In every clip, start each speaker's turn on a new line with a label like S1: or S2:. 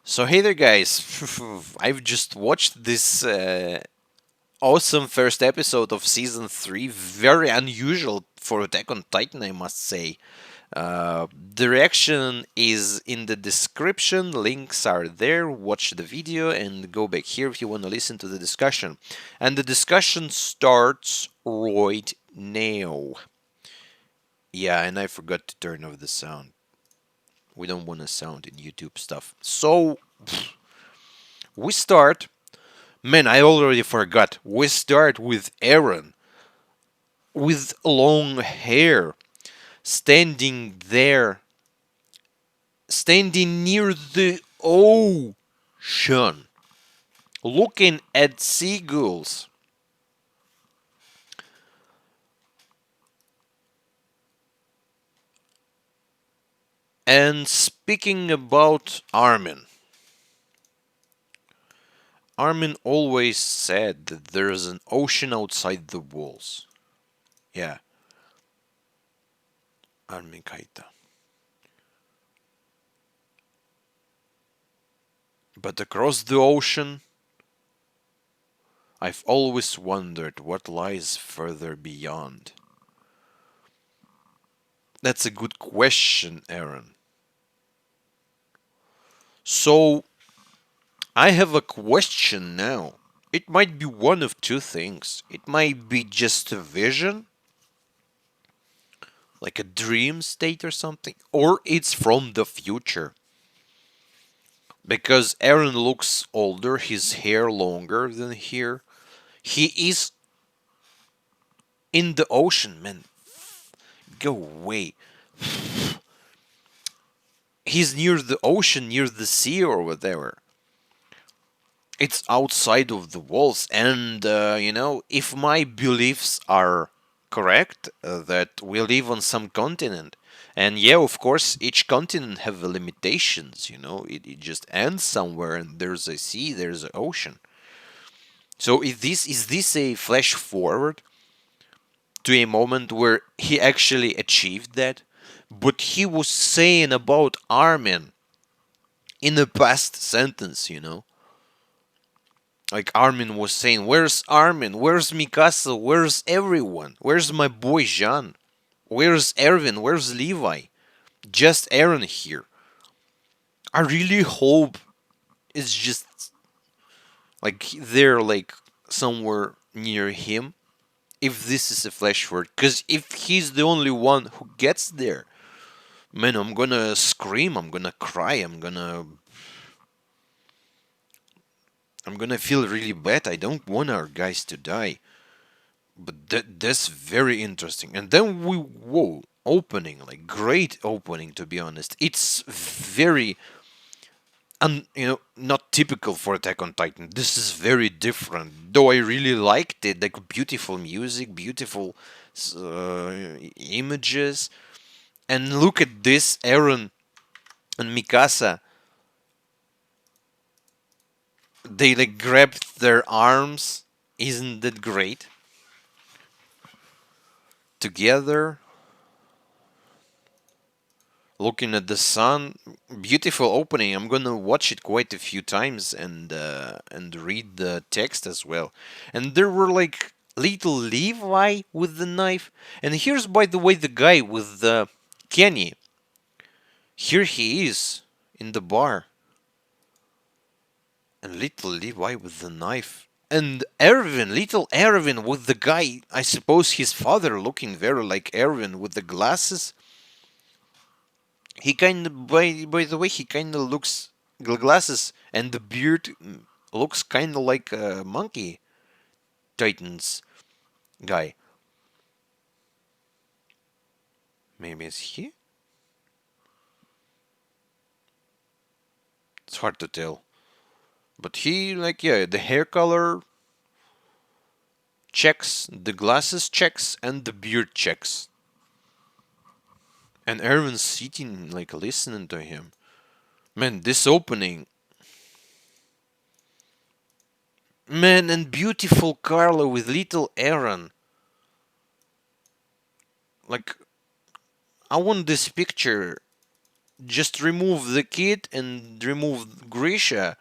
S1: So hey there guys, I've just watched this awesome first episode of season 3, very unusual for Attack on Titan I must say. The reaction is in the description, links are there, watch the video and go back here if you want to listen to the discussion. And the discussion starts right now. Yeah, and I forgot to turn off the sound. We don't want a sound in YouTube stuff. So, we start. Man, I already forgot. We start with Aaron with long hair standing there, standing near the ocean, looking at seagulls. And speaking about Armin, Armin always said that there's an ocean outside the walls. Yeah, Armin Kaita. But across the ocean, I've always wondered what lies further beyond. That's a good question, Aaron. So, I have a question now. It might be one of two things. It might be just a vision, like a dream state or something, or it's from the future. Because Aaron looks older, his hair longer than here. He is in the ocean, man. Go away. He's near the ocean, near the sea or whatever. It's outside of the walls, and if my beliefs are correct, that we live on some continent, and yeah, of course, each continent have limitations. It just ends somewhere, and there's a sea, there's an ocean. So is this a flash forward to a moment where he actually achieved that? But he was saying about Armin in the past sentence. Like Armin was saying, where's Armin? Where's Mikasa? Where's everyone? Where's my boy Jean? Where's Erwin? Where's Levi? Just Aaron here. I really hope it's just like they're like somewhere near him. If this is a flash forward, because if he's the only one who gets there, man, I'm gonna scream. I'm gonna cry. I'm gonna feel really bad. I don't want our guys to die. But that's very interesting. And then whoa, opening, like great opening to be honest. It's very not typical for Attack on Titan. This is very different. Though I really liked it, like beautiful music, beautiful images. And look at this, Aaron and Mikasa. They like grabbed their arms. Isn't that great? Together, looking at the sun, beautiful opening. I'm gonna watch it quite a few times and read the text as well. And there were like little Levi with the knife, and here's by the way the guy with the Kenny. Here he is in the bar, and little Levi with the knife. And Erwin, little Erwin with the guy, I suppose his father, looking very like Erwin with the glasses. He kind of, by the way, he kind of looks glasses and the beard looks kind of like a Monkey Titans guy. Maybe it's he. It's hard to tell, but he like yeah, the hair color checks, the glasses checks, and the beard checks. And Erwin's sitting like listening to him. Man, this opening. Man, and beautiful Carla with little Aaron. Like, I want this picture just remove the kid and remove Grisha,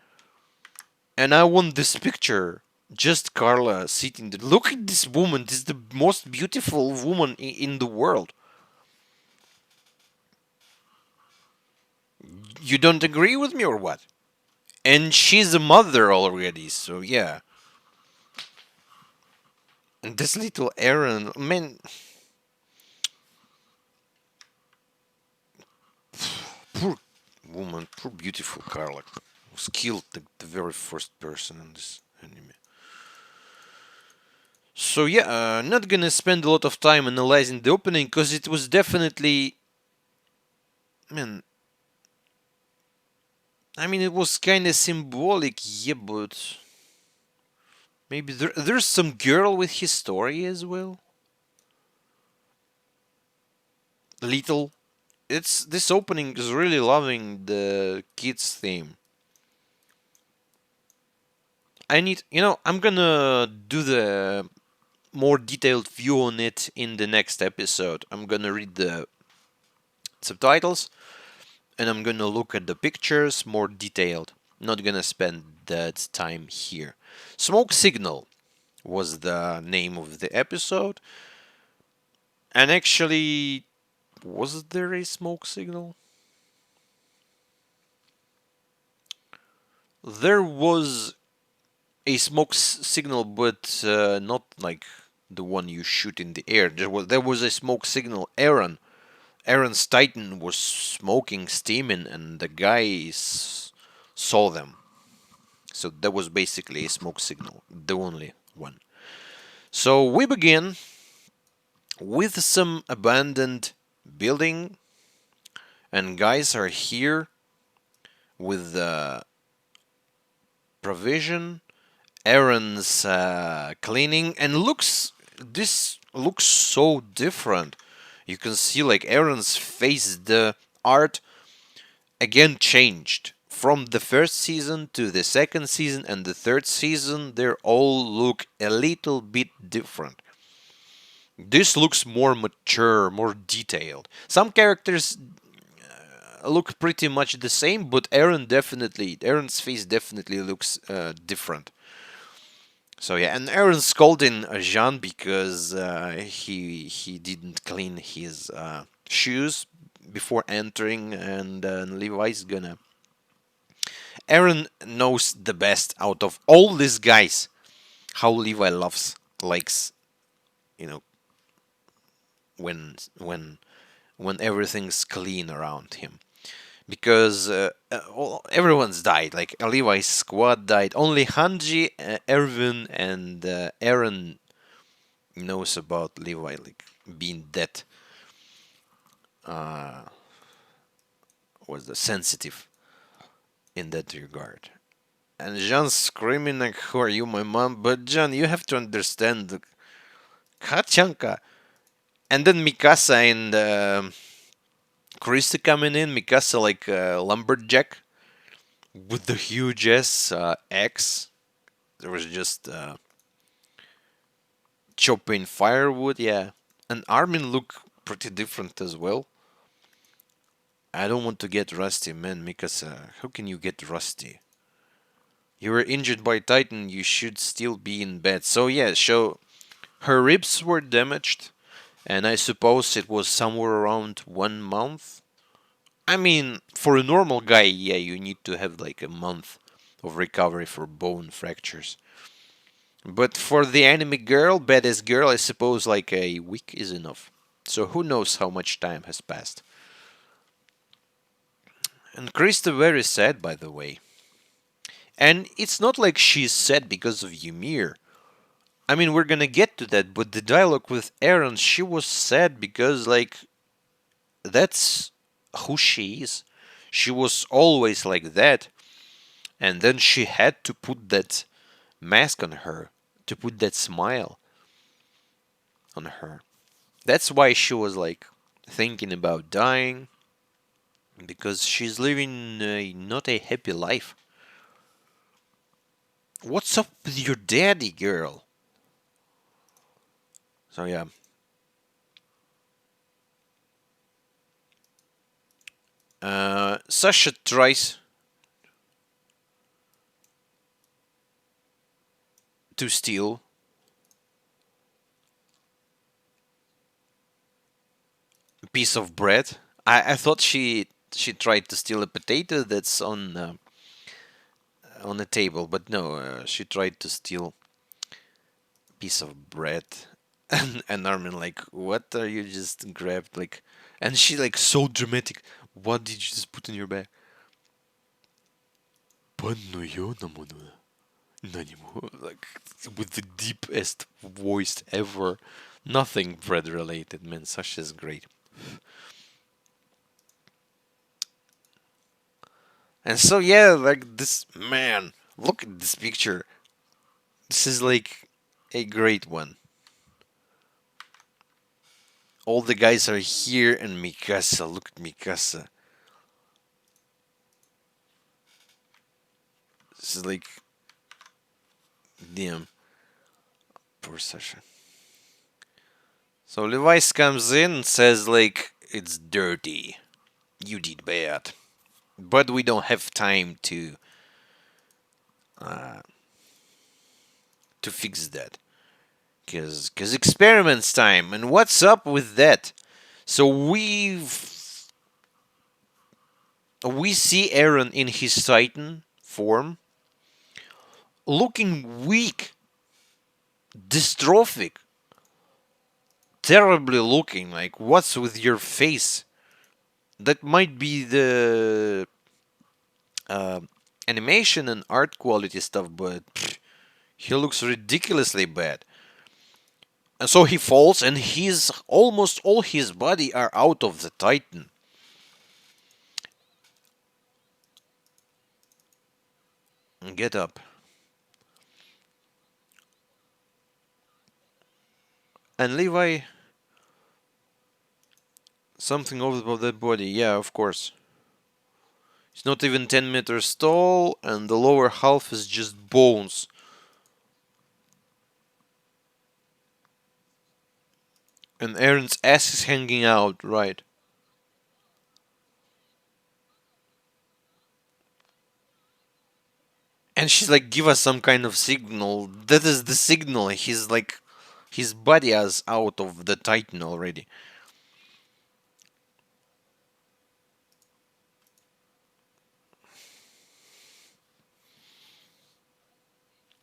S1: and I want this picture. Just Carla sitting there. Look at this woman. This is the most beautiful woman in the world. You don't agree with me or what? And she's a mother already, so yeah. And this little Aaron, man, poor woman, poor beautiful Carla was killed the very first person in this anime. So yeah, not gonna spend a lot of time analyzing the opening because it was definitely, man. I mean, it was kind of symbolic, yeah, but maybe there's some girl with his story as well. Little. It's this opening is really loving the kids theme. I'm gonna do the more detailed view on it in the next episode. I'm gonna read the subtitles and I'm gonna look at the pictures more detailed. Not gonna spend that time here. Smoke Signal was the name of the episode, and actually, was there a smoke signal? There was a smoke signal, but not like the one you shoot in the air. There was a smoke signal. Aaron's Titan was smoking, steaming, and the guys saw them. So that was basically a smoke signal, the only one. So we begin with some abandoned building, and guys are here with provision. Aaron's cleaning, and this looks so different. You can see like Aaron's face, the art again changed from the first season to the second season and the third season. They all look a little bit different. This looks more mature, more detailed. Some characters look pretty much the same, but Aaron's face definitely looks different. So yeah, and Aaron's scolding Jean because he didn't clean his shoes before entering, and Levi's gonna. Aaron knows the best out of all these guys how Levi likes, you know, when when everything's clean around him. Because everyone's died. Like Levi's squad died. Only Hanji, Erwin, and Aaron knows about Levi like being dead. Uh, was the sensitive in that regard. And Jean's screaming like, "Who are you, my mom?" But Jean, you have to understand, Kachanka. And then Mikasa and Krista coming in. Mikasa like lumberjack with the huge ass axe. There was just chopping firewood. Yeah, and Armin look pretty different as well. I don't want to get rusty, man. Mikasa, how can you get rusty? You were injured by Titan. You should still be in bed. So yeah, so her ribs were damaged, and I suppose it was somewhere around 1 month. I mean, for a normal guy, yeah, you need to have like a month of recovery for bone fractures. But for the anime girl, badass girl, I suppose like a week is enough. So who knows how much time has passed. And Krista very sad, by the way. And it's not like she's sad because of Ymir. I mean, we're gonna get to that, but the dialogue with Aaron, she was sad because, like, that's who she is. She was always like that, and then she had to put that mask on her, to put that smile on her. That's why she was, like, thinking about dying, because she's living not a happy life. What's up with your daddy, girl? So, yeah. Sasha tries to steal a piece of bread. I thought she tried to steal a potato that's on the table, but no, she tried to steal a piece of bread. And Armin like, what are you just grabbed like? And she like so dramatic. What did you just put in your bag? パンのようなものだ. Nanimo, like with the deepest voice ever. Nothing bread related, man. Sasha's great. And so yeah, like this man, look at this picture. This is like a great one. All the guys are here and Mikasa. Look at Mikasa. This is like damn. Poor Sasha. So Levi's comes in and says like it's dirty. You did bad. But we don't have time uh, to fix that. Cause experiments time. And what's up with that? So we see Aaron in his Titan form, looking weak, dystrophic, terribly looking. Like, what's with your face? That might be the uh, animation and art quality stuff, but he looks ridiculously bad. And so he falls, and he's almost all his body are out of the Titan. Get up. And Levi, something over about that body. Yeah, of course. It's not even 10 meters tall, and the lower half is just bones. And Aaron's ass is hanging out, right? And she's like, give us some kind of signal. That is the signal. He's like, his body is out of the Titan already.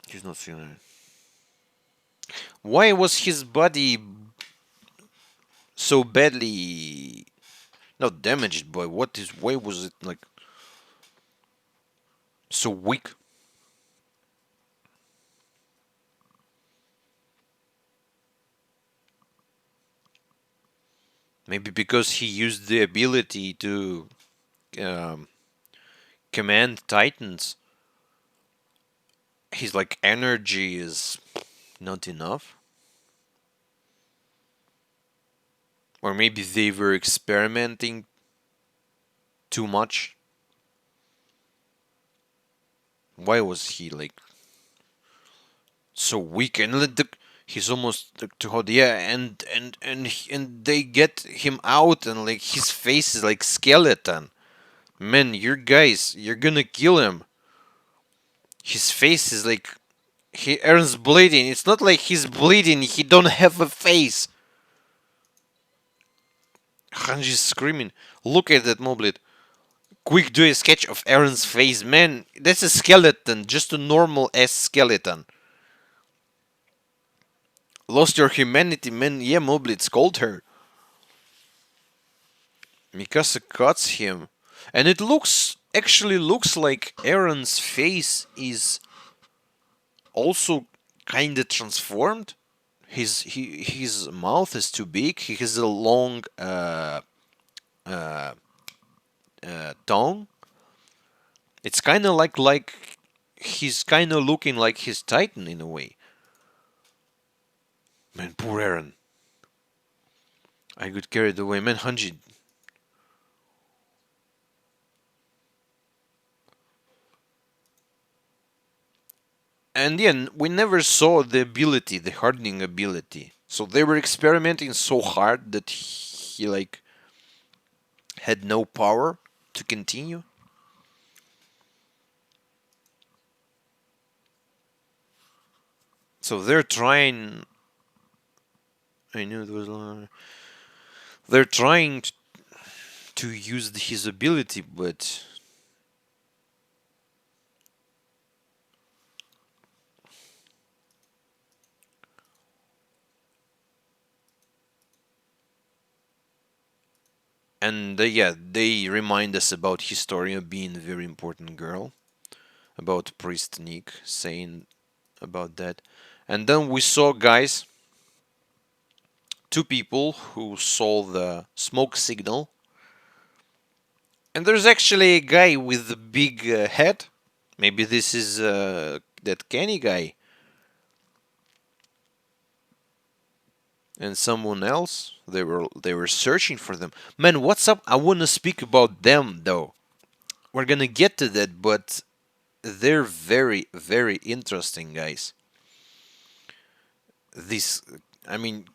S1: He's not feeling it. Why was his body so badly not damaged, but what is why was it like so weak? Maybe because he used the ability to um, command titans. His like energy is not enough. Or maybe they were experimenting too much. Why was he like so weak? And he's almost like too hot. Yeah, and they get him out, and like his face is like skeleton. Man, you're guys, you're gonna kill him. His face is like he earns bleeding. It's not like he's bleeding. He don't have a face. Hanji's screaming. Look at that moblet. Quick, do a sketch of Aaron's face. Man, that's a skeleton. Just a normal ass skeleton. Lost your humanity, man. Yeah, Moblitz called her. Mikasa cuts him. And it actually looks like Aaron's face is also kinda transformed. His mouth is too big. He has a long uh, tongue. It's kind of like he's kind of looking like his Titan in a way. Man, poor Aaron. I got carried away. Man, Hanji. And yeah, we never saw the ability, the hardening ability. So they were experimenting so hard that he like had no power. to continue. So they're trying. I knew it was. They're trying to use his ability, but and yeah, they remind us about Historia being a very important girl, about Priest Nick saying about that, and then we saw guys, two people who saw the smoke signal, and there's actually a guy with a big head. Maybe this is that Kenny guy and someone else. They were searching for them. Man, what's up? I want to speak about them though. We're gonna get to that, but they're very very interesting guys. This, I mean,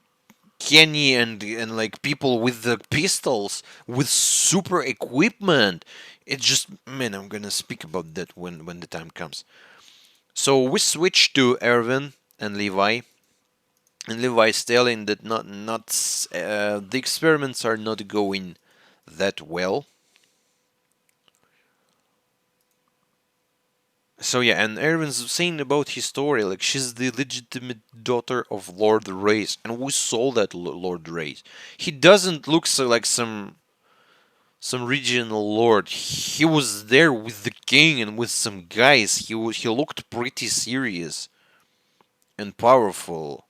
S1: Kenny and like people with the pistols with super equipment. It just, man, I'm gonna speak about that when the time comes. So we switch to Erwin and Levi, and Levi's telling that not the experiments are not going that well. So yeah, and Erwin's saying about his story, like she's the legitimate daughter of Lord Reyes, and we saw that Lord Reyes. He doesn't look so like some regional lord. He was there with the king and with some guys. He looked pretty serious and powerful.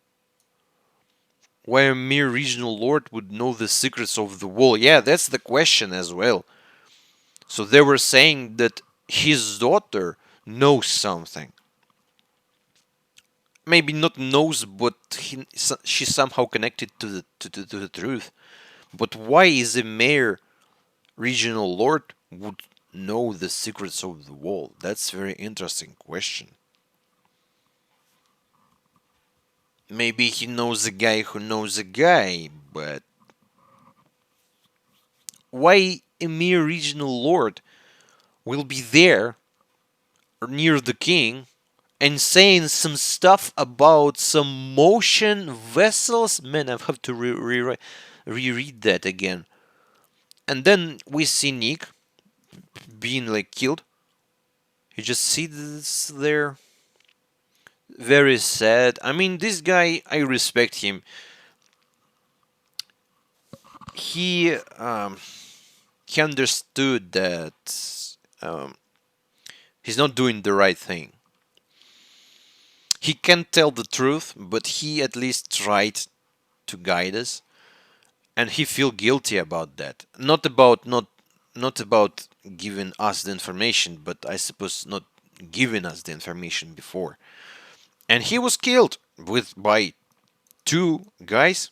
S1: Why a mere regional lord would know the secrets of the wall? Yeah, that's the question as well. So they were saying that his daughter knows something. Maybe not knows, but she's somehow connected to the truth. But why is a mere regional lord would know the secrets of the wall? That's a very interesting question. Maybe he knows a guy who knows a guy, but why a mere regional lord will be there near the king and saying some stuff about some motion vessels? Man, I have to reread that again. And then we see Nick being like killed. He just sits there, very sad. I mean, this guy, I respect him. He um, he understood that he's not doing the right thing. He can't tell the truth, but he at least tried to guide us, and he feel guilty about that. Not about giving us the information, but I suppose not giving us the information before. And he was killed with by two guys,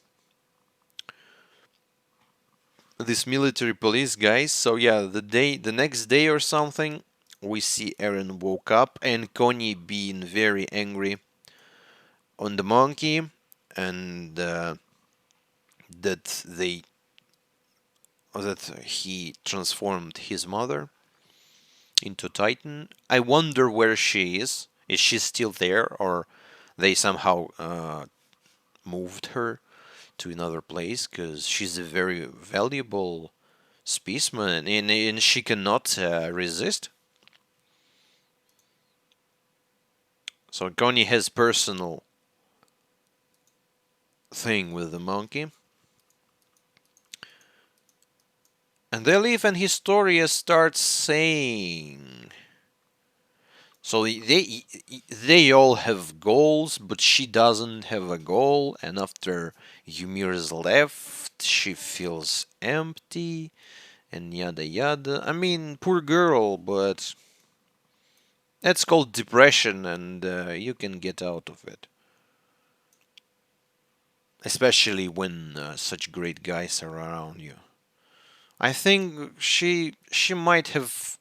S1: these military police guys. So yeah, the next day or something, we see Aaron woke up and Connie being very angry on the monkey, and that they that he transformed his mother into Titan. I wonder where she is. Is she still there, or they somehow moved her to another place? Because she's a very valuable specimen, and she cannot resist. So Connie has personal thing with the monkey. And they leave, and Historia starts saying. So they all have goals, but she doesn't have a goal. And after Ymir's left, she feels empty, and yada yada. I mean, poor girl, but that's called depression, and you can get out of it. Especially when such great guys are around you. I think she might have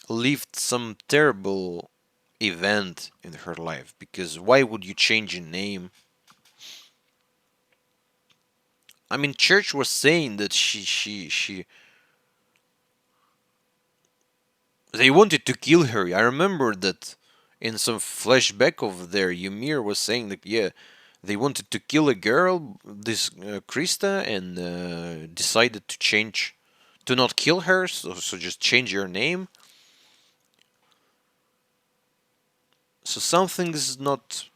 S1: lived some terrible event in her life, because why would you change your name? I mean, Church was saying that she They wanted to kill her. I remember that in some flashback of there, Ymir was saying that, yeah, they wanted to kill a girl, this Krista, and decided to change, to not kill her, so just change her name. So something is not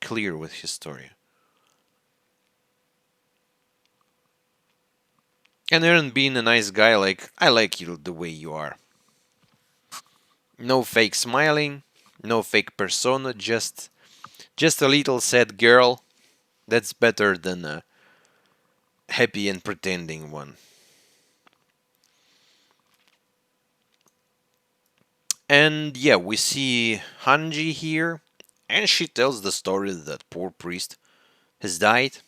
S1: clear with his story. And Aaron being a nice guy, like, I like you the way you are. No fake smiling, no fake persona, just a little sad girl. That's better than a happy and pretending one. And yeah, we see Hanji here, and she tells the story that poor priest has died.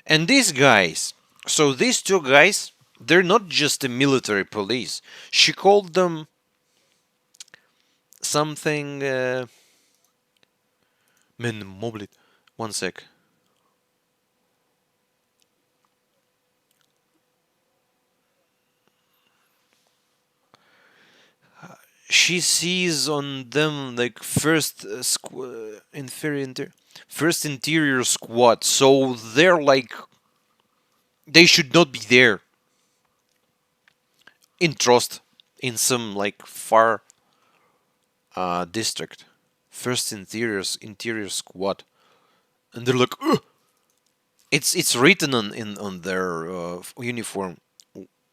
S1: And these guys, so these two guys, they're not just the military police. She called them something. Men moblet. One sec. She sees on them like first interior squad. So they're like they should not be there in trust in some like far district. First interior squad, and they're like, ugh! It's written on their uniform.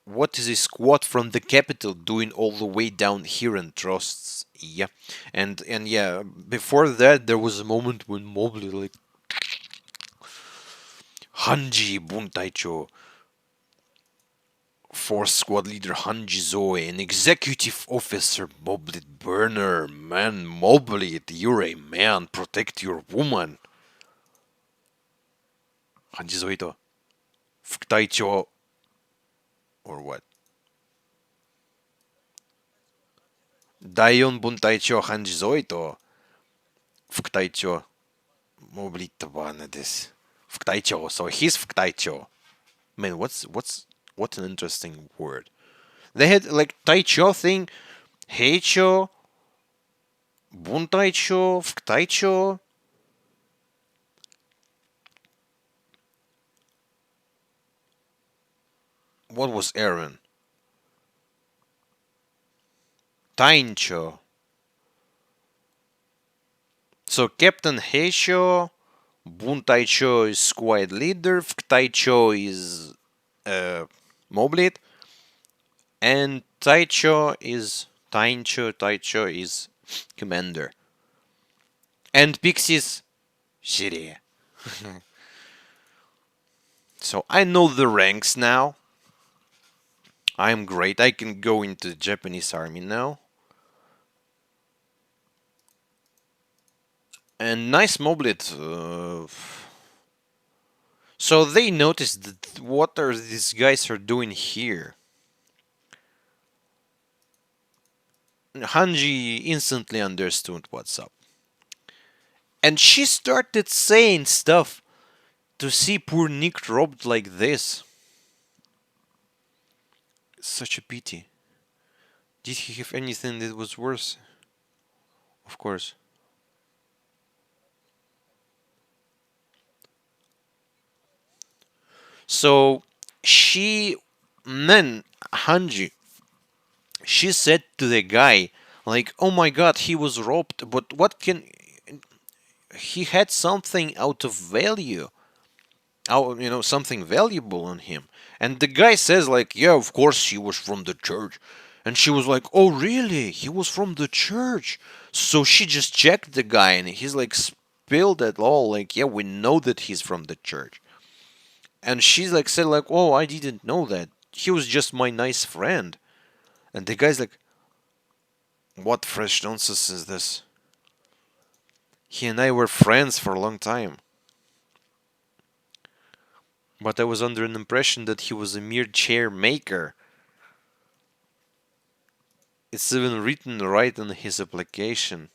S1: What is a squad from the capital doing all the way down here in trusts? Yeah, and yeah, before that there was a moment when Mobley like Hanji Buntaicho, Force Squad Leader Hanji Zoe, and Executive Officer Moblit Burner, man, Moblit, you're a man, protect your woman. Hanji Zoe to Fukutaicho, or what? Daion Buntaicho Hanji Zoe to Fukutaicho Moblit Wana this. Fukutaicho, so he's Fukutaicho. Man, what's an interesting word. They had like Taicho thing, Heicho, Buntaicho, Fukutaicho. What was Aaron? Taincho. So Captain Heisho, Buntaicho is squad leader, Ftaicho is uh, Moblit, and Taicho is commander. And Pixie's Shiri. So I know the ranks now. I'm great. I can go into the Japanese army now. And nice Moblit. So they noticed that what are these guys are doing here. Hanji instantly understood what's up. And she started saying stuff to see poor Nick robbed like this. Such a pity. Did he have anything that was worse? Of course. So she, then Hanji, she said to the guy, like, oh my god, he was robbed, but what can. He had something out of value. Something valuable on him. And the guy says, like, yeah, of course he was from the church. And she was like, oh, really? He was from the church. So she just checked the guy and he's like, spilled it all. Like, yeah, we know that he's from the church. And she's like, said, like, oh, I didn't know that. He was just my nice friend. And the guy's like, what fresh nonsense is this? He and I were friends for a long time. But I was under an impression that he was a mere chair maker. It's even written right on his application.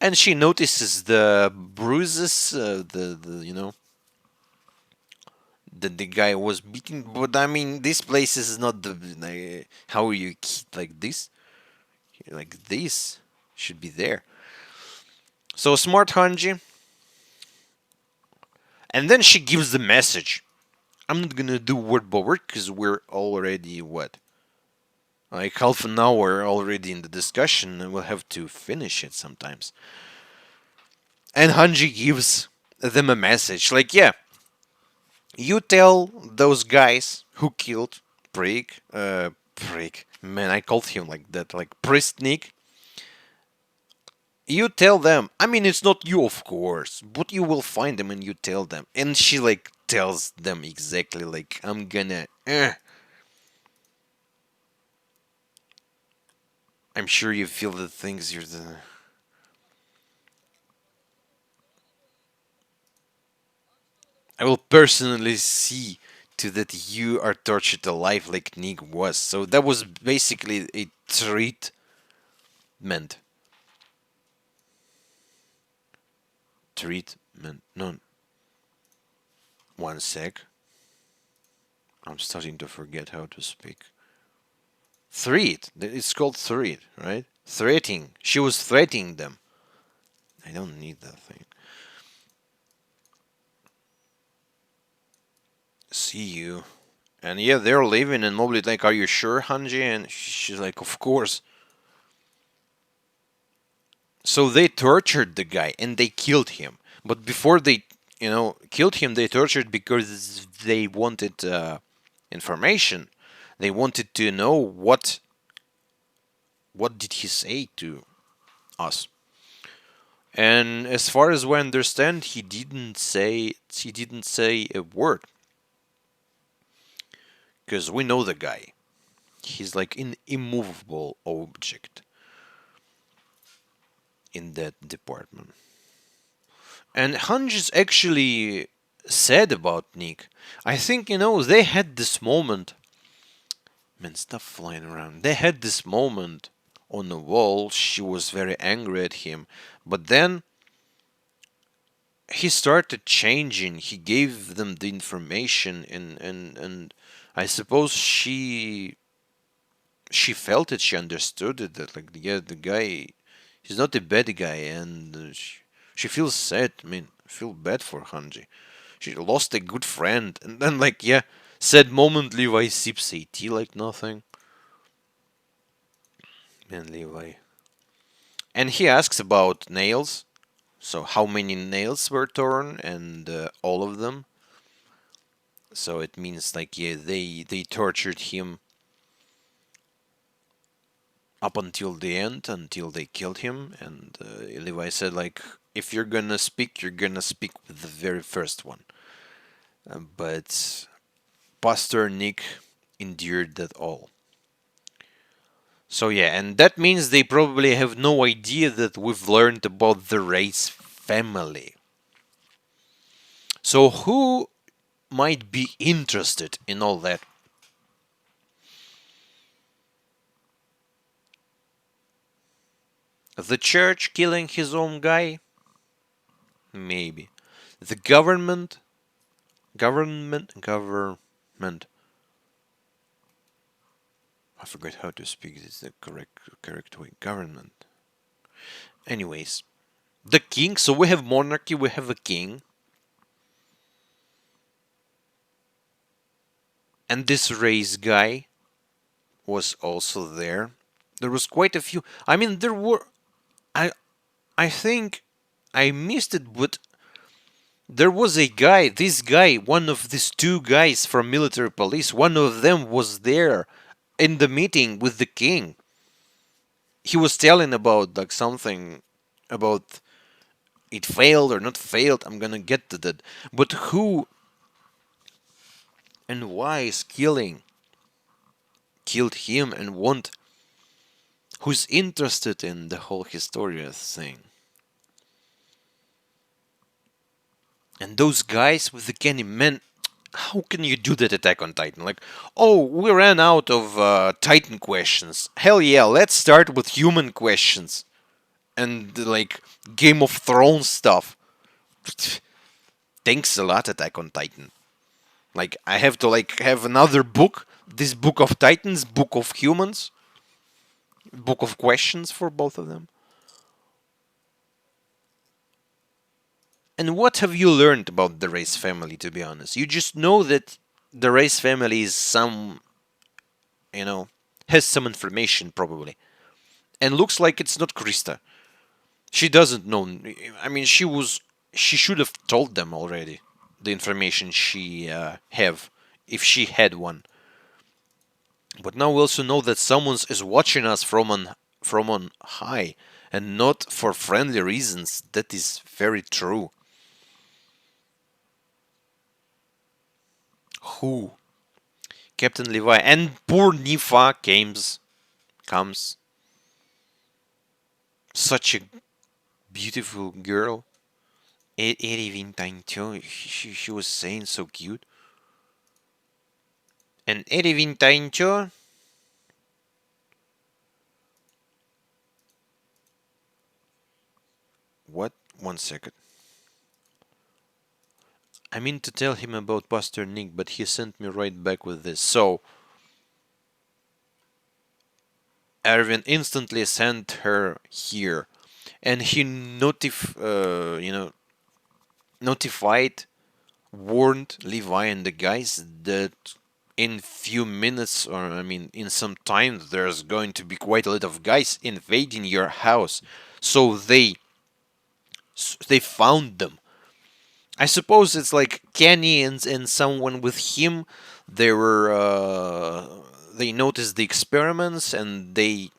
S1: And she notices the bruises, that the guy was beaten. But I mean, this place is not the how you keep like this should be there. So smart Hanji, and then she gives the message. I'm not gonna do word by word because we're already what, like half an hour already in the discussion, and we'll have to finish it sometimes. And Hanji gives them a message like, yeah, you tell those guys who killed Prick, man, I called him like that, like Priest Nick. You tell them. I mean, it's not you, of course, but you will find them and you tell them. And she like tells them exactly like, I'm gonna. I'm sure you feel the things you're the. I will personally see to that you are tortured alive like Nick was. So that was basically a treatment. Treatment. No, one sec. I'm starting to forget how to speak. Threat. It's called threat, right? Threatening. She was threatening them. I don't need that thing. See you. And yeah, they're leaving, and Mobley's like, "Are you sure, Hanji?" And she's like, "Of course." So they tortured the guy and they killed him. But before they, killed him, they tortured because they wanted information. They wanted to know what did he say to us. And as far as we understand, he didn't say a word because we know the guy. He's like an immovable object in that department. And Hunch is actually sad about Nick. I think, they had this moment. Man, stop flying around. They had this moment on the wall. She was very angry at him. But then he started changing. He gave them the information, and I suppose she felt it. She understood it. That like, yeah, the guy, he's not a bad guy, and she feels sad. I mean, I feel bad for Hanji. She lost a good friend, and then like, yeah, sad moment. Levi sips a tea like nothing. Man, Levi. And he asks about nails. So how many nails were torn, and all of them. So it means like, yeah, they tortured him up until the end, until they killed him. And Levi said like, if you're gonna speak, you're gonna speak with the very first one. But Pastor Nick endured that all. So yeah, and that means they probably have no idea that we've learned about the Race family. So who might be interested in all that? The church killing his own guy? Maybe. The government. I forget how to speak this the correct way. Government. Anyways, the king. So we have monarchy. We have a king, and this race guy was also there. There was quite a few. I mean, there were. I I think I missed it, but there was a guy. This guy, one of these two guys from military police. One of them was there in the meeting with the king. He was telling about like something about it failed or not failed. I'm gonna get to that. But who and why is killed him and who's interested in the whole Historia thing? And those guys with the candy, man, how can you do that, Attack on Titan? Like, oh, we ran out of Titan questions. Hell yeah, let's start with human questions. And like Game of Thrones stuff. Thanks a lot, Attack on Titan. Like I have to like have another book, this book of Titans, book of humans, book of questions for both of them. And what have you learned about the Race family, to be honest? You just know that the Race family is some, you know, has some information probably. And looks like it's not Krista. She doesn't know. I mean, she should have told them already the information she have if she had one. But now we also know that someone is watching us from on high and not for friendly reasons. That is very true. Who? Captain Levi and poor Nifa comes. Such a beautiful girl. Eri Vintainto, she was saying so cute. And Eri Vintainto, what? One second. I mean to tell him about Pastor Nick, but he sent me right back with this. So, Erwin instantly sent her here, and he notified, warned Levi and the guys that in few minutes, or I mean, in some time, there's going to be quite a lot of guys invading your house. So they found them. I suppose it's like Kenny and someone with him. They noticed the experiments and they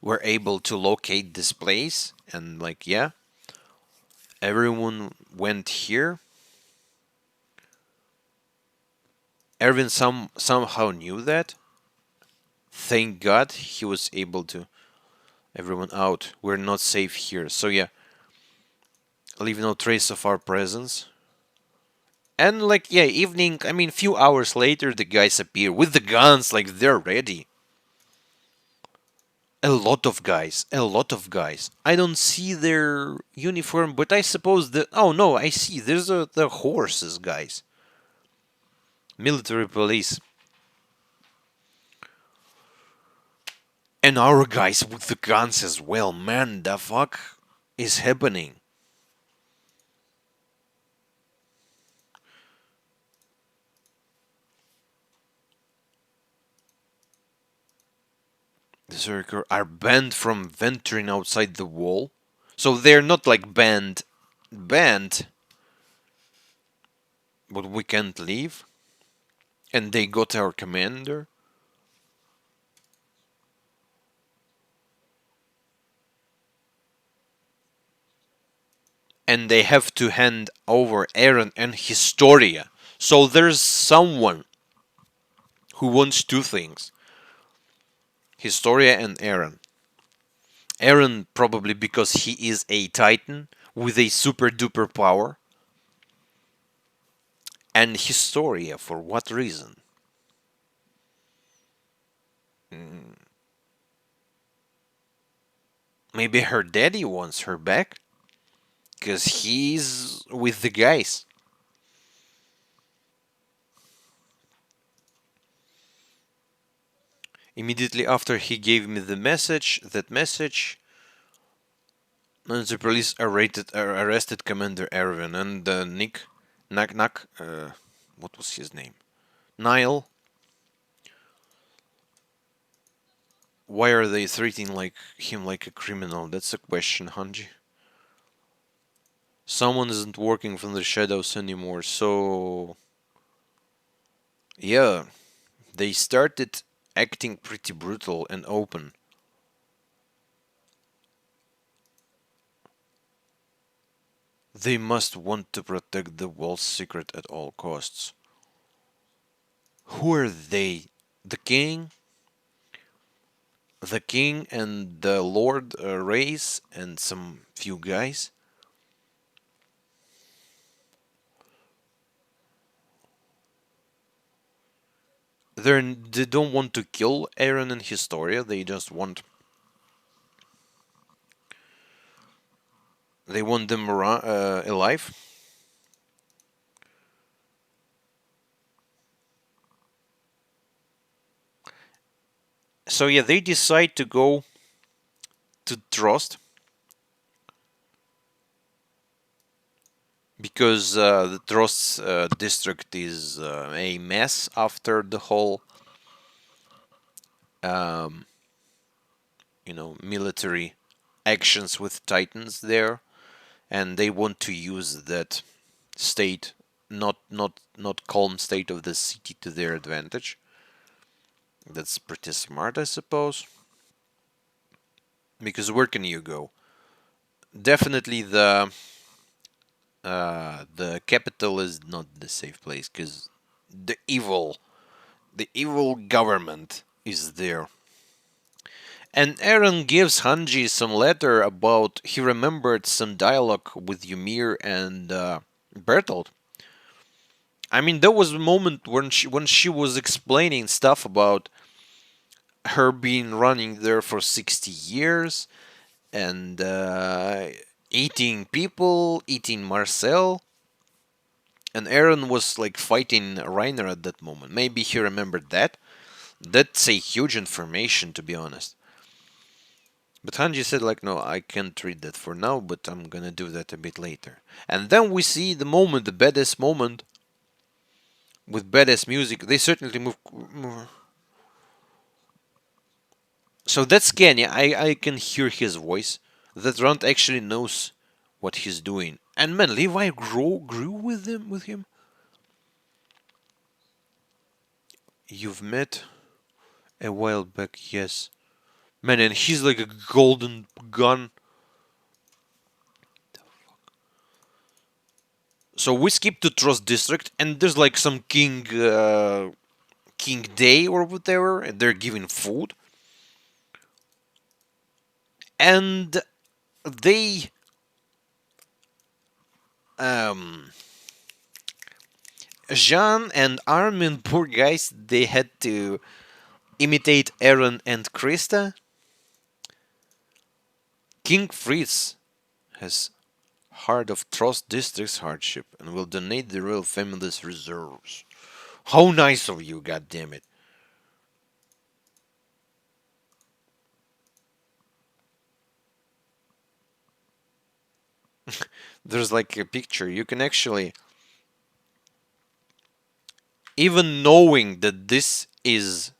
S1: were able to locate this place. And like yeah, everyone went here. Erwin somehow knew that. Thank God he was able to everyone out. We're not safe here. So yeah, leave no trace of our presence. And like yeah, evening. I mean, few hours later, the guys appear with the guns. Like they're ready. A lot of guys. A lot of guys. I don't see their uniform, but I suppose that. Oh no, I see. There's the horses, guys. Military police. And our guys with the guns as well. Man, the fuck is happening? The Zerker are banned from venturing outside the wall. So they're not like banned, but we can't leave. And they got our commander. And they have to hand over Aaron and Historia. So there's someone who wants two things: Historia and Aaron. Aaron probably because he is a Titan with a super duper power, and Historia for what reason? Mm, maybe her daddy wants her back because he's with the guys. Immediately after he gave me that message, the police arrested Commander Erwin and Nick, what was his name? Niall. Why are they treating like him like a criminal? That's a question, Hanji. Someone isn't working from the shadows anymore, so yeah, they started acting pretty brutal and open. They must want to protect the wall's secret at all costs. Who are they? The king? The king and the Lord Race and some few guys? They don't want to kill Aaron and Historia, they want them alive. So yeah, they decide to go to Trost because the Trost district is a mess after the whole, um, military actions with Titans there, and they want to use that state, not calm state of the city to their advantage. That's pretty smart, I suppose. Because where can you go? Definitely the capital is not the safe place because the evil the evil government is there. And Aaron gives Hanji some letter about he remembered some dialogue with Ymir and Bertolt. I mean, there was a moment when she was explaining stuff about her being running there for 60 years and eating people, eating Marcel. And Aaron was like fighting Reiner at that moment. Maybe he remembered that. That's a huge information, to be honest. But Hanji said, like, no, I can't read that for now, but I'm gonna do that a bit later. And then we see the moment, the badass moment, with badass music. They certainly move. So that's Kenny. I can hear his voice. That Runt actually knows what he's doing. And man, Levi grew with him. You've met a while back, yes. Man, and he's like a golden gun. So we skip to Trust District, and there's like some King Day or whatever, and they're giving food, and they um Jean and Armin, poor guys, they had to imitate Aaron and Krista. King Fritz has heard of Trust District's hardship and will donate the royal family's reserves. How nice of you, goddammit. There's like a picture. You can actually, even knowing that this is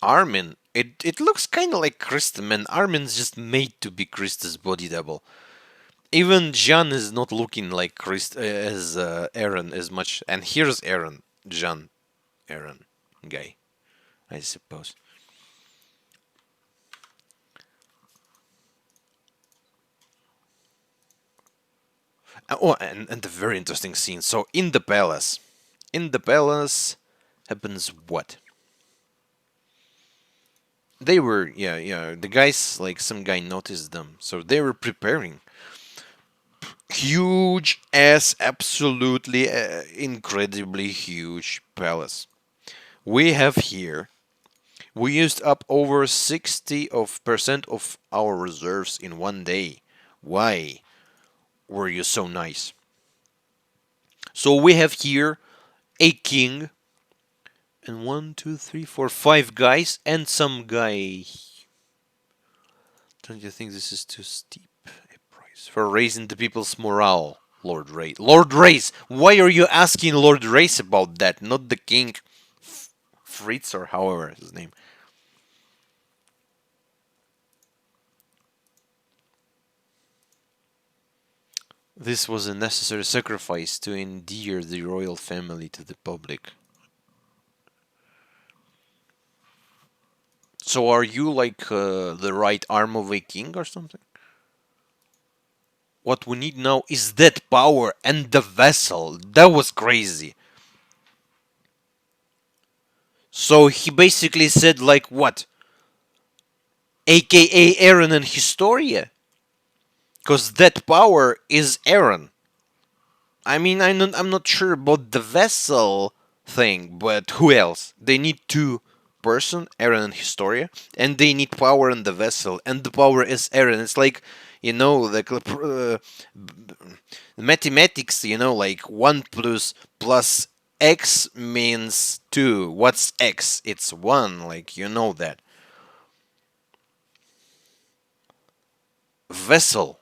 S1: Armin, it looks kind of like Krista, man. Armin's just made to be Krista's body double. Even Jan is not looking like Krista as Aaron as much. And here's Aaron, Jan, Aaron guy, I suppose. Oh, and a very interesting scene. So in the palace happens what? They were, yeah, the guys, like some guy noticed them, so they were preparing huge ass, absolutely incredibly huge palace. We have here. We used up over 60% of our reserves in one day. Why were you so nice? So we have here a king and one, two, three, four, five guys and some guy. Don't you think this is too steep a price for raising the people's morale, Lord Ray? Lord Race, why are you asking Lord Race about that, not the king Fritz or however his name? This was a necessary sacrifice to endear the royal family to the public. So are you like the right arm of a king or something? What we need now is that power and the vessel. That was crazy. So he basically said like what? AKA Aaron and Historia? Because that power is Aaron. I mean, I'm not sure about the vessel thing, but who else? They need two person, Aaron and Historia, and they need power in the vessel, and the power is Aaron. It's like, like mathematics, like 1 plus x means 2. What's x? It's 1, like, you know that. Vessel.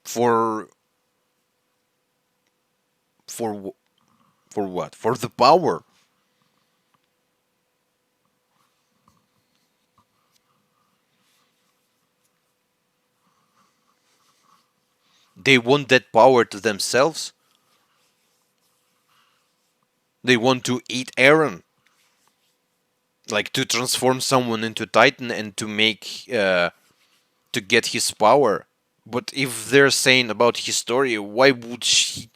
S1: For for for what? For the power. They want that power to themselves. They want to eat Aaron, like to transform someone into Titan and to make to get his power. But if they're saying about his story, why would she?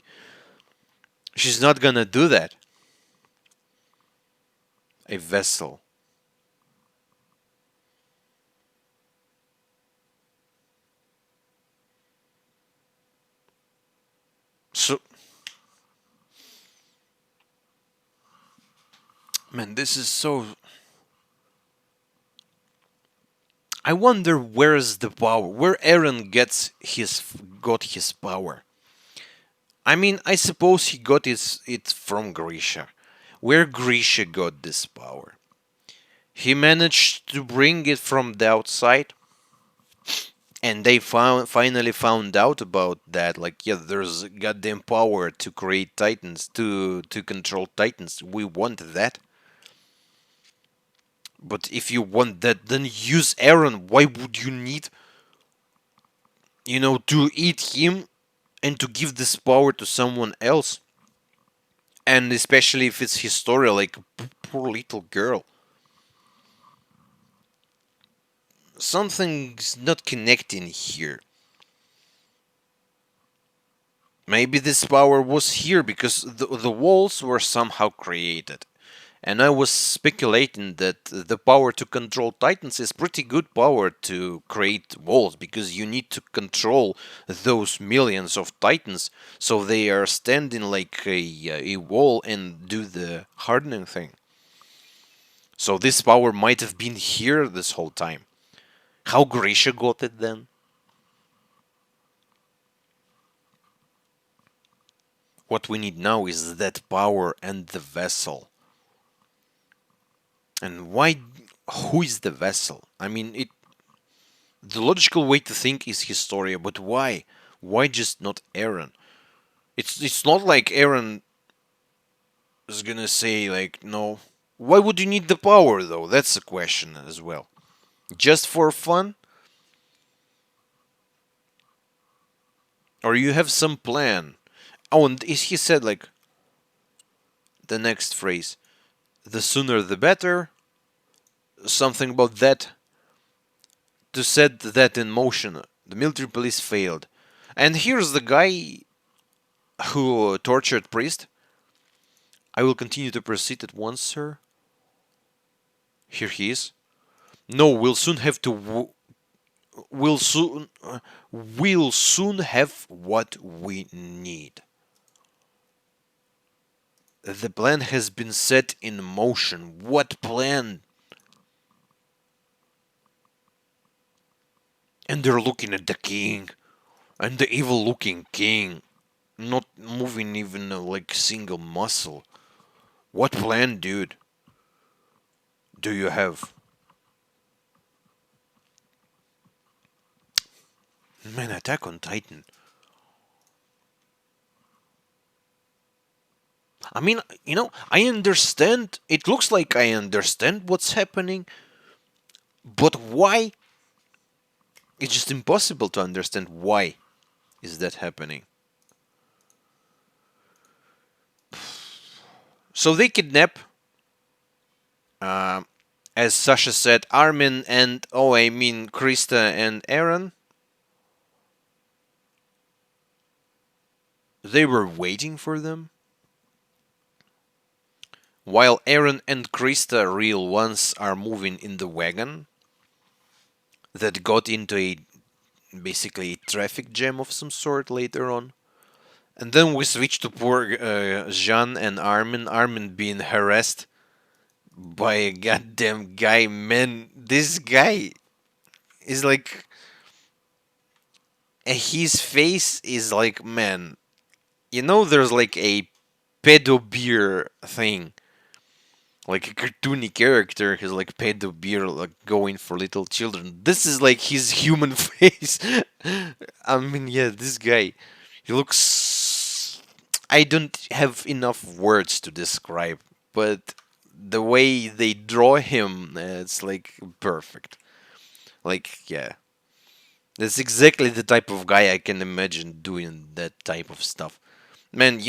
S1: She's not gonna do that. A vessel. So, man, this is so. I wonder where's the power? Where Aaron got his power? I mean, I suppose he got it from Grisha. Where Grisha got this power? He managed to bring it from the outside, and they finally found out about that. Like, yeah, there's goddamn power to create titans, to control titans. We want that. But if you want that, then use Aaron. Why would you need, to eat him and to give this power to someone else? And especially if it's his story, like poor little girl. Something's not connecting here. Maybe this power was here because the walls were somehow created. And I was speculating that the power to control titans is pretty good power to create walls because you need to control those millions of titans so they are standing like a wall and do the hardening thing. So this power might have been here this whole time. How Grisha got it then? What we need now is that power and the vessel. And why? Who is the vessel? I mean, the logical way to think is Historia, but why? Why just not Aaron? It's not like Aaron is gonna say like no. Why would you need the power though? That's a question as well. Just for fun? Or you have some plan? Oh, and he said like the next phrase, the sooner the better, something about that, to set that in motion. The military police failed. And here's the guy who tortured Priest. I will continue to proceed at once, sir. Here he is. No, we'll soon we'll soon have what we need. The plan has been set in motion. What plan? And they're looking at the king, and the evil looking king, not moving even like single muscle. What plan, dude, do you have? Man, Attack on Titan. I mean, I understand. It looks like I understand what's happening, but why? It's just impossible to understand why is that happening. So they kidnap, uh, as Sasha said, Armin and, oh, I mean, Krista and Aaron. They were waiting for them. While Aaron and Krista, real ones, are moving in the wagon that got into basically a traffic jam of some sort later on. And then we switch to poor Jean and Armin. Armin being harassed by a goddamn guy. Man, this guy is like. His face is like, man. There's like a pedo beer thing. like a cartoony character who's like paid the beer, like going for little children. This is like his human face. I mean, yeah, this guy, he looks. I don't have enough words to describe, but the way they draw him, it's like perfect. Like, yeah, that's exactly the type of guy I can imagine doing that type of stuff. Man,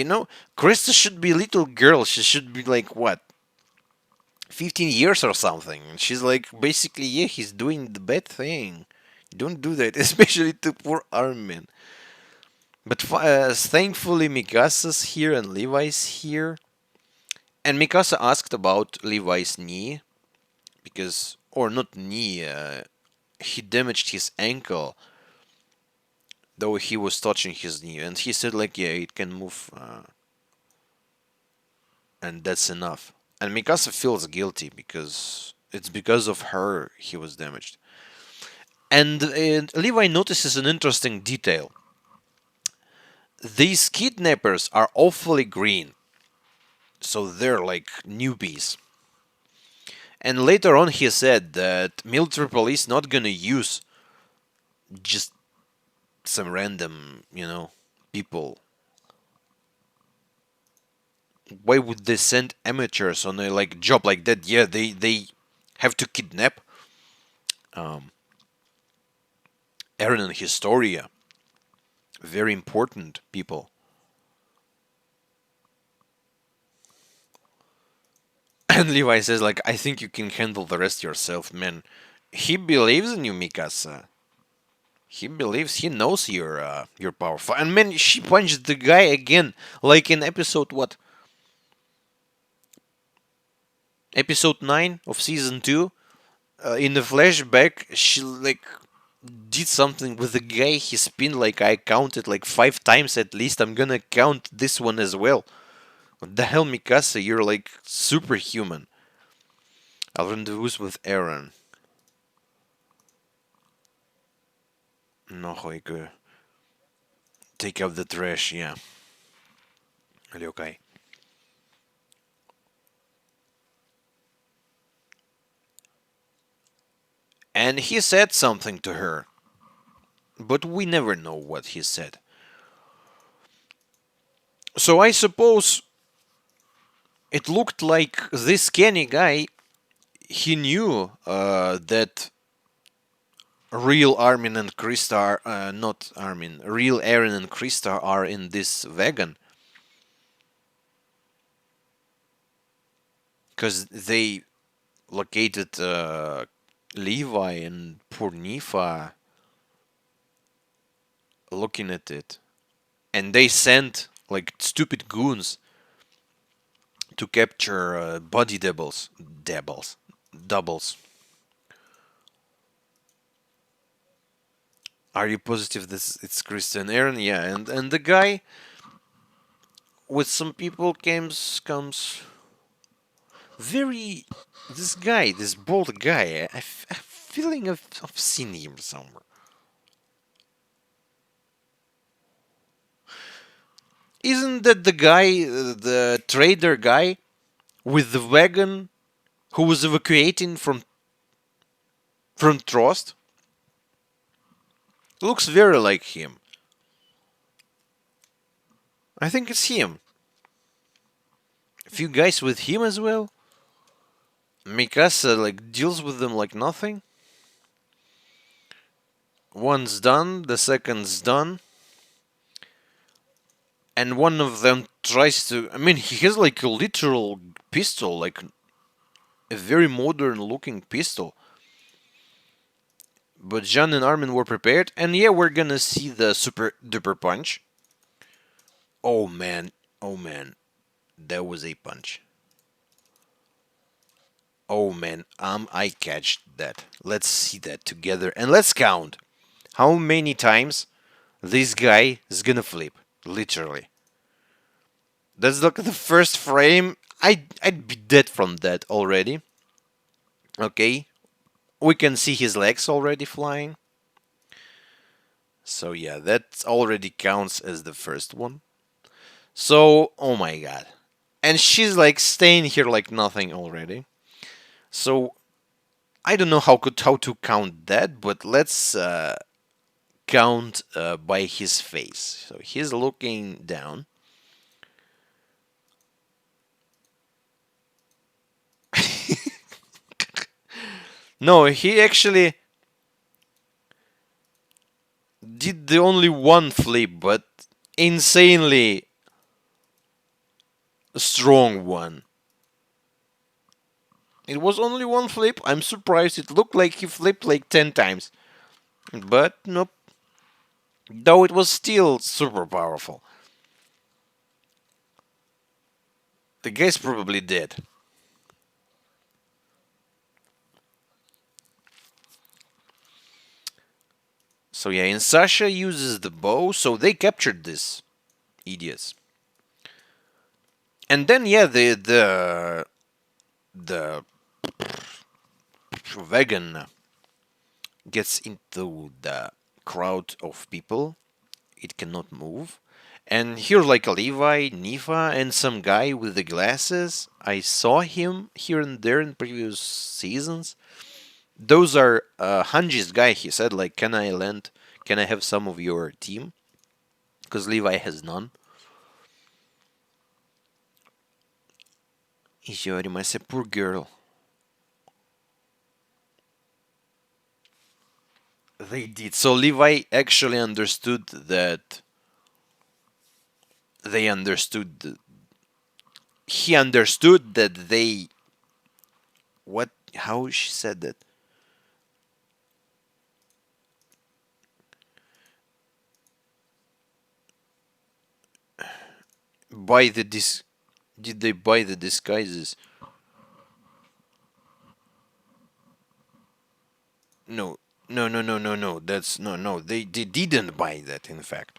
S1: Krista should be a little girl. She should be like what, 15 years or something. And she's like, basically, yeah, he's doing the bad thing. Don't do that, especially to poor Armin. But thankfully, Mikasa's here and Levi's here. And Mikasa asked about Levi's knee because, or not knee, he damaged his ankle, though he was touching his knee. And he said, like, yeah, it can move, and that's enough. And Mikasa feels guilty because it's because of her he was damaged. And Levi notices an interesting detail. These kidnappers are awfully green, so they're like newbies. And later on, he said that military police not gonna use just some random, people. Why would they send amateurs on a like job like that? Yeah, they have to kidnap um, Eren and Historia, very important people. And Levi says, like, I think you can handle the rest yourself, man. He believes in you, Mikasa. He believes he knows you're powerful. And man, she punched the guy again, like in episode what? Episode 9 of season 2. In the flashback, she like did something with the guy. He spin like I counted like 5 times at least. I'm gonna count this one as well. What the hell, Mikasa? You're like superhuman. I'll rendezvous with Aaron. No, like, take out the trash, yeah. Okay. And he said something to her, but we never know what he said. So I suppose it looked like this Kenny guy, he knew that real Armin and Krista are, not Armin, real Eren and Krista are in this wagon. Because they located Levi and poor Nifa looking at it. And they sent like stupid goons to capture body doubles. Are you positive this it's Christian Aaron? Yeah, and the guy with some people comes very. This guy, this bald guy, I feeling I've seen him somewhere. Isn't that the guy, the trader guy with the wagon who was evacuating from Trost? Looks very like him. I think it's him. A few guys with him as well. Mikasa like deals with them like nothing. One's done, the second's done. And one of them tries to. I mean, he has like a literal pistol, like a very modern looking pistol. But Jean and Armin were prepared, and yeah, we're gonna see the super duper punch. Oh man, that was a punch. Oh man, I catched that. Let's see that together, and let's count how many times this guy is gonna flip. Literally. Let's look at the first frame. I'd be dead from that already. Okay, we can see his legs already flying. So yeah, that already counts as the first one. So, oh my god. and she's like staying here like nothing already. So I don't know how to count that, but let's count by his face. So he's looking down. No, he actually did the only one flip, but insanely strong one. It was only one flip. I'm surprised. It looked like he flipped like 10 times. But nope. Though it was still super powerful. The guy's probably dead. So yeah, and Sasha uses the bow, so they captured this idiots. And then yeah, the vegan gets into the crowd of people. It cannot move. And here, like Levi, Nifa, and some guy with the glasses, I saw him here and there in previous seasons. Those are Hanji's guy. He said, like, can I lend? Can I have some of your team? Because Levi has none. Ijiorima, I said, poor girl. They did. So Levi actually understood that. They understood. He understood that they. What? How she said that? Buy the dis. Did they buy the disguises? No, no. That's no. They didn't buy that. In fact,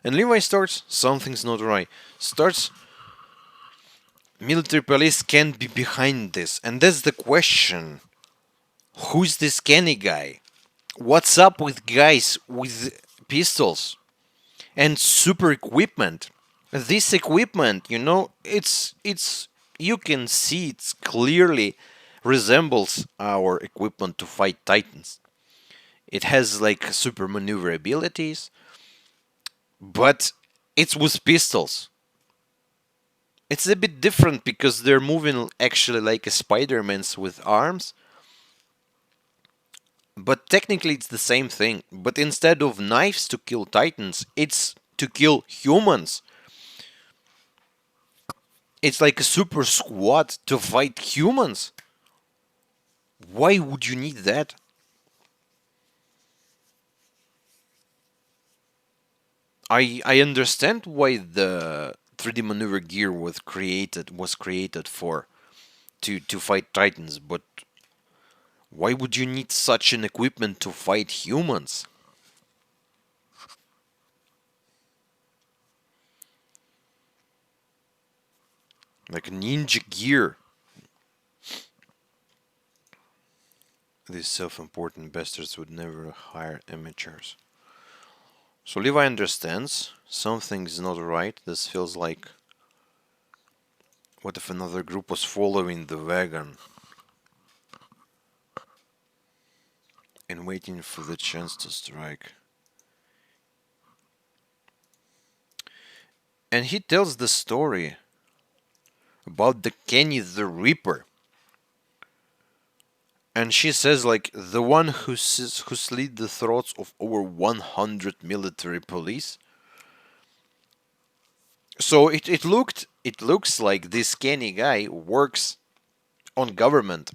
S1: and Levi starts. Something's not right. Starts. Military police can't be behind this, and that's the question. Who's this Kenny guy? What's up with guys with pistols and super equipment? This equipment, it's you can see it's clearly resembles our equipment to fight titans. It has like super maneuver abilities, but it's with pistols. It's a bit different because they're moving actually like a Spider-Man's with arms, but technically it's the same thing. But instead of knives to kill titans, it's to kill humans. It's like a super squad to fight humans. Why would you need that? I understand why the 3D maneuver gear was created for to fight titans, but why would you need such an equipment to fight humans? Like ninja gear. These self-important bastards would never hire amateurs. So Levi understands something's not right. This feels like, what if another group was following the wagon and waiting for the chance to strike? And he tells the story about the Kenny the Reaper. And she says, like, the one who slit the throats of over 100 military police. So it looks like this Kenny guy works on government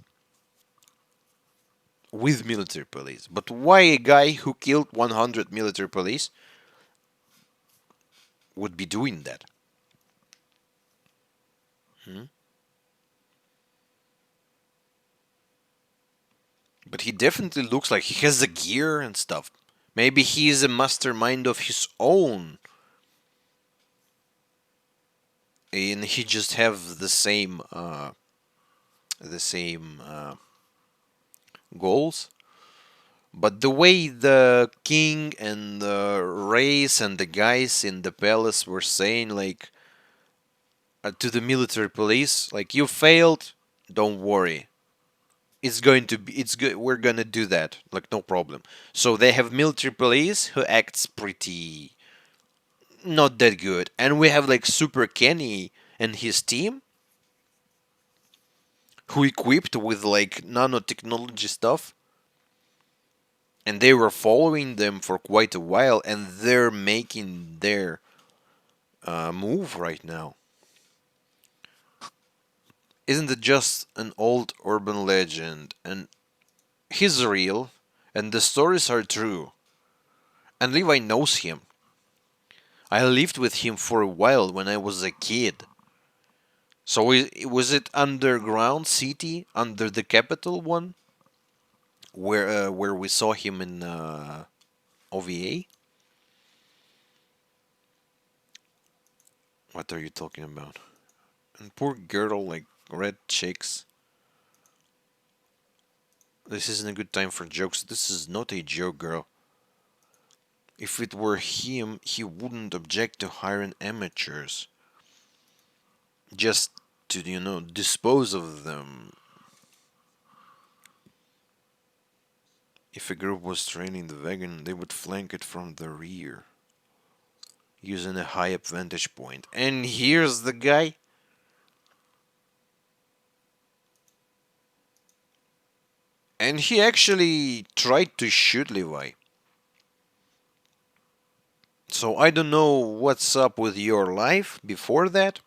S1: with military police. But why a guy who killed 100 military police would be doing that? Hmm? But he definitely looks like he has the gear and stuff. Maybe he is a mastermind of his own, and he just have the same goals. But the way the king and the race and the guys in the palace were saying, like, to the military police, like, you failed, don't worry. It's going to be, it's good, we're gonna do that, like, no problem. So they have military police who acts pretty not that good. And we have, like, Super Kenny and his team who equipped with, like, nanotechnology stuff. And they were following them for quite a while, and they're making their move right now. Isn't it just an old urban legend? And he's real, and the stories are true. And Levi knows him. I lived with him for a while when I was a kid. So was it underground city under the capital one, where we saw him in OVA? What are you talking about? And poor girl, like red chicks. This isn't a good time for jokes. This is not a joke, girl. If it were him, he wouldn't object to hiring amateurs. Just to, dispose of them. If a group was training the wagon, they would flank it from the rear, using a high up vantage point. And here's the guy. And he actually tried to shoot Levi. So I don't know what's up with your life before that.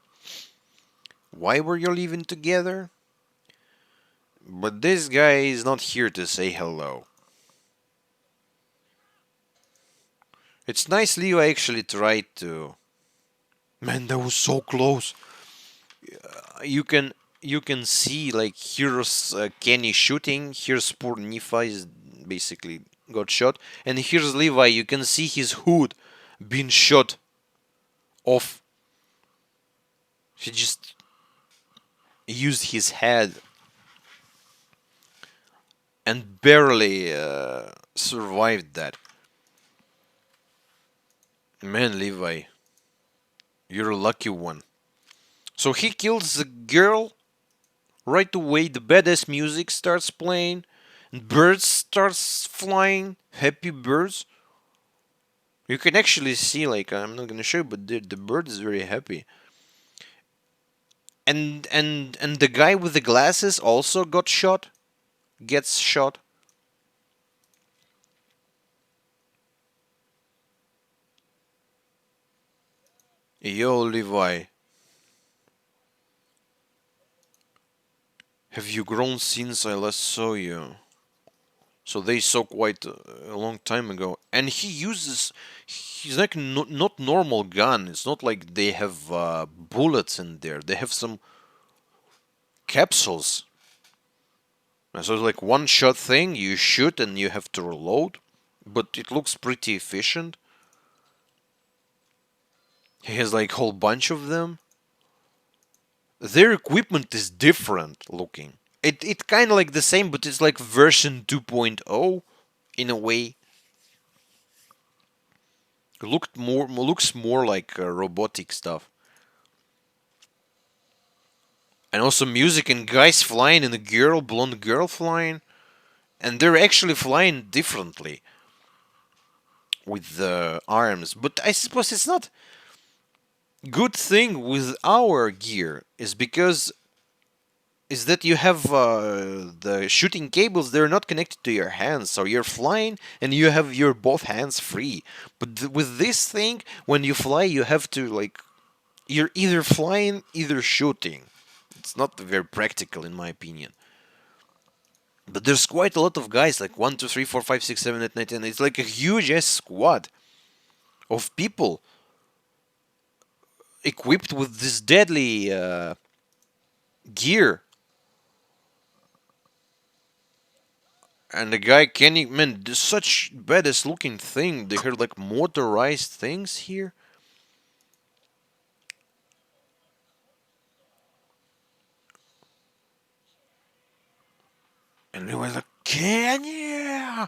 S1: Why were you living together? But this guy is not here to say hello. It's nice Leo actually tried to. Man, that was so close. You can you can see, like, here's Kenny shooting. Here's poor Nephi is basically got shot, and here's Levi. You can see his hood being shot off. He just used his head and barely survived that. Man, Levi, you're a lucky one. So he kills the girl right away. The badass music starts playing, and birds starts flying. Happy birds. You can actually see, like, I'm not gonna show you, but the bird is very happy. And the guy with the glasses also got shot. Gets shot. Yo, Levi, have you grown since I last saw you? So they saw quite a long time ago, and he uses. He's like not normal gun. It's not like they have bullets in there. They have some capsules. And so it's like one shot thing. You shoot and you have to reload, but it looks pretty efficient. He has like a whole bunch of them. Their equipment is different looking. It kind of like the same, but it's like version 2.0 in a way. It looks more like robotic stuff. And also music and guys flying and a girl, blonde girl flying. And they're actually flying differently with the arms. But I suppose it's not good thing with our gear is because is that you have the shooting cables, they're not connected to your hands, so you're flying and you have your both hands free. But with this thing, when you fly, you have to, like, you're either flying, either shooting. It's not very practical in my opinion. But there's quite a lot of guys, like 1, 2, 3, 4, 5, 6, 7, 8, 9, 10. It's like a huge ass squad of people equipped with this deadly gear. And the guy Kenny, man, there's such badass looking thing. They had like motorized things here. And they was like, Kenny!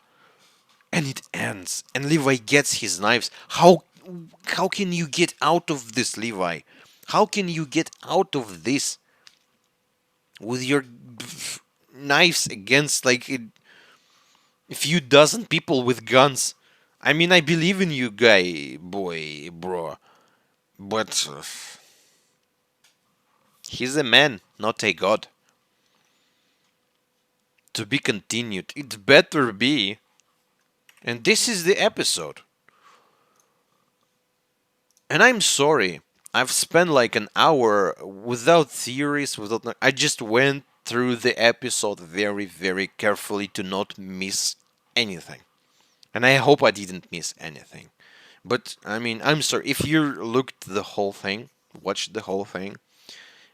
S1: and it ends, and Levi gets his knives. How can you get out of this, Levi? How can you get out of this with your knives against like a few dozen people with guns? I mean, I believe in you, guy, boy, bro, but he's a man, not a god. To be continued. It better be. And this is the episode. And I'm sorry. I've spent like an hour without theories, without. I just went through the episode very, very carefully to not miss anything. And I hope I didn't miss anything. But I mean, I'm sorry. If you looked the whole thing, watched the whole thing,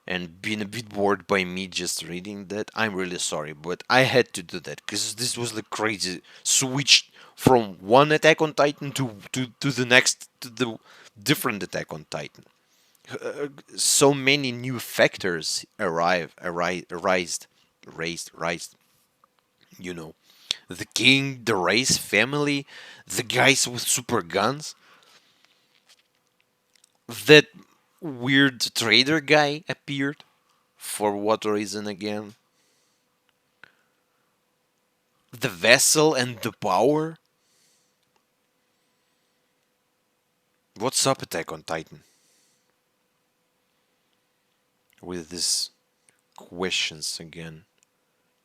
S1: and been a bit bored by me just reading that, I'm really sorry. But I had to do that because this was the crazy switch from one Attack on Titan to the next, to the different Attack on Titan. So many new factors raised. You know, the king, the race family, the guys with super guns, that weird trader guy appeared for what reason again? The vessel and the power. What's up, Attack on Titan? With these questions again,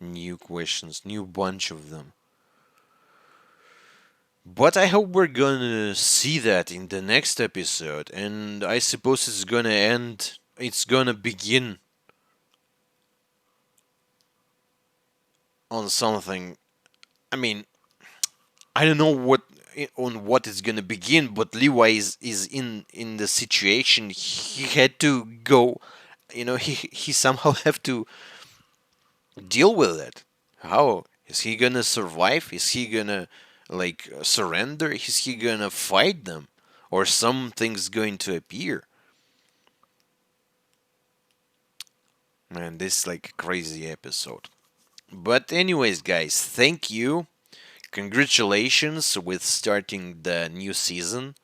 S1: new questions, new bunch of them. But I hope we're gonna see that in the next episode, and I suppose it's gonna end. It's gonna begin on something. I mean, I don't know on what it's gonna begin, but Levi is in the situation. He had to go. You know, he somehow have to deal with it. How is he gonna survive? Is he gonna like surrender? Is he gonna fight them, or something's going to appear? Man, this is like a crazy episode. But anyways, guys, thank you. Congratulations with starting the new season.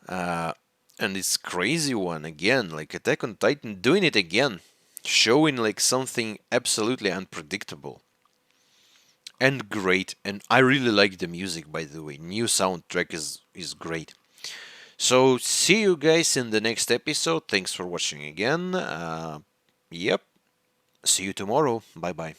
S1: Uh, and it's crazy one again, like Attack on Titan doing it again, showing like something absolutely unpredictable and great. And I really like the music, by the way. New soundtrack is great. So see you guys in the next episode. Thanks for watching again. Yep. See you tomorrow. Bye bye.